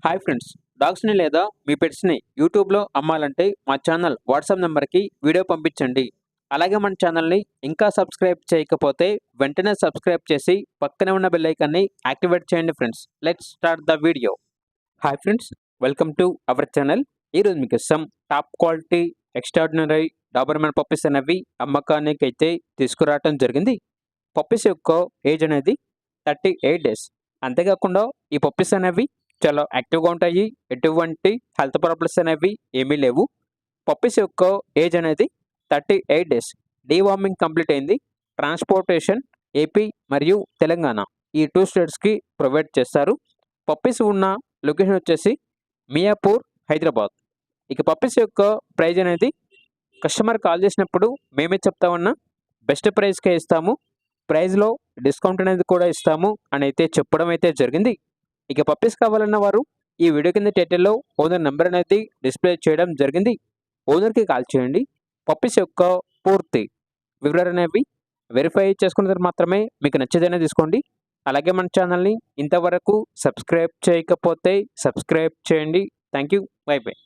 Hi friends, డాగ్స్ని లేదా మీ పెట్స్ని యూట్యూబ్లో అమ్మాలంటే మా ఛానల్ వాట్సాప్ నెంబర్కి వీడియో పంపించండి. అలాగే మన ఛానల్ని ఇంకా సబ్స్క్రైబ్ చేయకపోతే వెంటనే సబ్స్క్రైబ్ చేసి పక్కనే ఉన్న బెల్ ఐకాన్ని యాక్టివేట్ చేయండి friends. Let's start the video. Hi friends, welcome to our channel. ఈరోజు మీకు ఇస్తాం top quality extraordinary Doberman puppies అనేవి అమ్మకానికి అయితే తీసుకురావడం జరిగింది. పప్పీస్ యొక్క ఏజ్ అనేది 38 డేస్. అంతేకాకుండా ఈ పప్పీస్ అనేవి చాలా యాక్టివ్గా ఉంటాయి. ఎటువంటి హెల్త్ ప్రాబ్లమ్స్ అనేవి ఏమీ లేవు. పప్పీస్ యొక్క ఏజ్ అనేది 38 డేస్. డీవార్మింగ్ కంప్లీట్ అయింది. ట్రాన్స్పోర్టేషన్ ఏపీ మరియు తెలంగాణ ఈ 2 స్టేట్స్కి ప్రొవైడ్ చేస్తారు. పప్పీస్ ఉన్న లొకేషన్ వచ్చేసి మియాపూర్, హైదరాబాద్. ఇక పప్పీస్ యొక్క ప్రైజ్ అనేది కస్టమర్ కాల్ చేసినప్పుడు మేమే చెప్తామన్నా బెస్ట్ ప్రైస్కే ఇస్తాము, ప్రైస్లో డిస్కౌంట్ అనేది కూడా ఇస్తాము అని అయితే చెప్పడం అయితే జరిగింది. ఇక పప్పీస్ కావాలన్న వారు ఈ వీడియో కింద టైటిల్లో ఓనర్ నెంబర్ అనేది డిస్ప్లే చేయడం జరిగింది. ఓనర్కి కాల్ చేయండి. పప్పీస్ యొక్క పూర్తి వివరాలు అనేవి వెరిఫై చేసుకున్న తర్వాత మాత్రమే మీకు నచ్చేదైనా తీసుకోండి. అలాగే మన ఛానల్ని ఇంతవరకు సబ్స్క్రైబ్ చేయకపోతే సబ్స్క్రైబ్ చేయండి. Thank you. By by.